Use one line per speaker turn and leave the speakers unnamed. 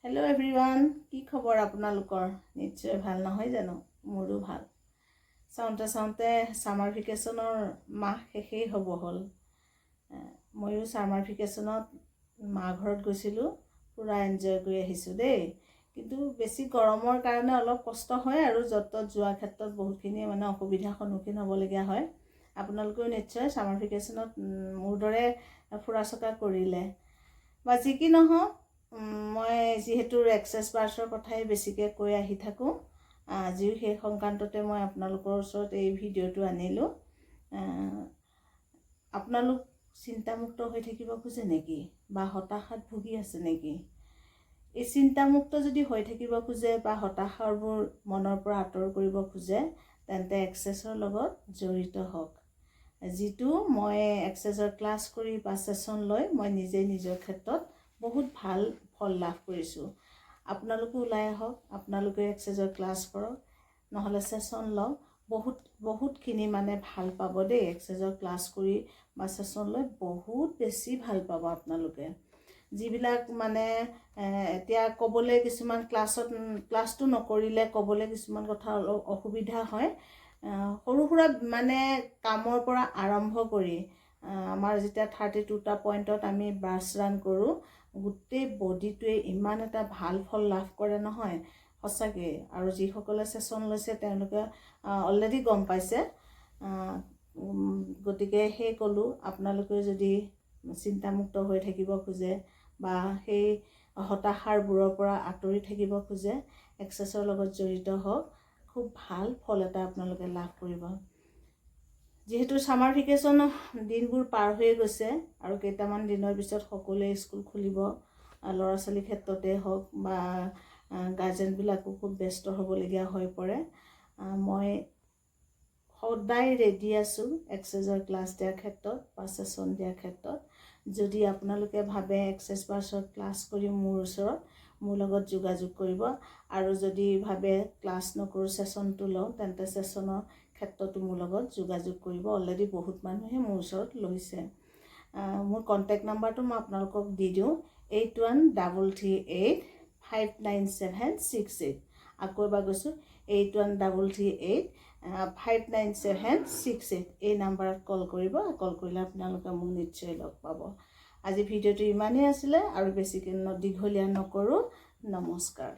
hello everyone की खबर आपनालोकर निश्चय ভাল নহয় জানো মোৰো ভাল চাওঁতে সামাৰ ভেকেশনৰ মাহ শেষেই হ'ব হল ময়ো সামাৰ ভেকেশনত মা ঘৰত গৈছিলো পুৰা এনজয় কৰি আহিছো দেই কিন্তু বেছি গৰমৰ কাৰণে অলপ কষ্ট হয় আৰু যত যোৱা ক্ষেত্ৰত বহুতখিনি মানে অসুবিধাৰ সন্মুখীন হ'বলগীয়া হয় আপোনালোকেও নিশ্চয় সামাৰ ভেকেশনত মোৰ দৰে ফুৰা চকা কৰিলে বা যি কি নহওক মই যেহেতু এক্সেছ বাৰ্ছৰ কথাই বেছিকৈ কৈ আহি থাকোঁ আজিও সেই সংক্ৰান্ততে মই আপোনালোকৰ ওচৰত এই ভিডিঅ'টো আনিলোঁ আপোনালোক চিন্তামুক্ত হৈ থাকিব খোজে নেকি বা হতাশাত ভুগি আছে নেকি এই চিন্তামুক্ত যদি হৈ থাকিব খোজে বা হতাশাবোৰ মনৰ পৰা আঁতৰ কৰিব খোজে তেন্তে এক্সেছৰ লগত জড়িত হওক যিটো মই এক্সেছৰ ক্লাছ কৰি বা ছেছন লৈ মই নিজে নিজৰ ক্ষেত্ৰত বহুত ভাল ফল লাভ কৰিছোঁ আপোনালোকো ওলাই আহক আপোনালোকে এক্সেছৰ ক্লাছ কৰক নহলে ছেছন লওক বহুতখিনি মানে ভাল পাব দেই এক্সেছৰ ক্লাছ কৰি বা ছেছন লৈ বহুত বেছি ভাল পাব আপোনালোকে যিবিলাক মানে এতিয়া ক'বলৈ কিছুমান ক্লাছটো নকৰিলে ক'বলৈ কিছুমান কথা অলপ অসুবিধা হয় সৰু সুৰা মানে কামৰ পৰা আৰম্ভ কৰি আমাৰ যেতিয়া 32টা পইণ্টত আমি ব্ৰাছ ৰান কৰোঁ গোটেই বডিটোৱে ইমান এটা ভাল ফল লাভ কৰে নহয় সঁচাকৈ আৰু যিসকলে ছেছন লৈছে তেওঁলোকে অলৰেডি গম পাইছে গতিকে সেই ক'লোঁ আপোনালোকে যদি চিন্তামুক্ত হৈ থাকিব খোজে বা সেই হতাশাৰবোৰৰ পৰা আঁতৰি থাকিব খোজে এক্সেছৰ লগত জড়িত হওক খুব ভাল ফল এটা আপোনালোকে লাভ কৰিব যেহেতু সামাৰ ভেকেশন দিনবোৰ পাৰ হৈ গৈছে আৰু কেইটামান দিনৰ পিছত সকলোৱে স্কুল খুলিব ল'ৰা ছোৱালীৰ ক্ষেত্ৰতে হওক বা গাৰ্জেনবিলাকো খুব ব্যস্ত হ'বলগীয়া হৈ পৰে মই সদায় ৰেডি আছোঁ এক্সেছৰ ক্লাছ দিয়াৰ ক্ষেত্ৰত বা ছেছন দিয়াৰ ক্ষেত্ৰত যদি আপোনালোকে ভাবে এক্সেছ বাৰ্ছৰ ক্লাছ কৰি মোৰ ওচৰত মোৰ লগত যোগাযোগ কৰিব আৰু যদি ভাবে ক্লাছ নকৰোঁ ছেছনটো লওঁ তেন্তে ছেছনৰ ক্ষেত্ৰতো মোৰ লগত যোগাযোগ কৰিব অলৰেডি বহুত মানুহে মোৰ ওচৰত লৈছে মোৰ কণ্টেক্ট নাম্বাৰটো মই আপোনালোকক দি দিওঁ 8133859768 আকৌ এবাৰ কৈছোঁ 8133859768 এই নাম্বাৰত কল কৰিব কল কৰিলে আপোনালোকে মোক নিশ্চয় লগ পাব আজি ভিডিঅ'টো ইমানেই আছিলে আৰু বেছিকৈ দীঘলীয়া নকৰোঁ নমস্কাৰ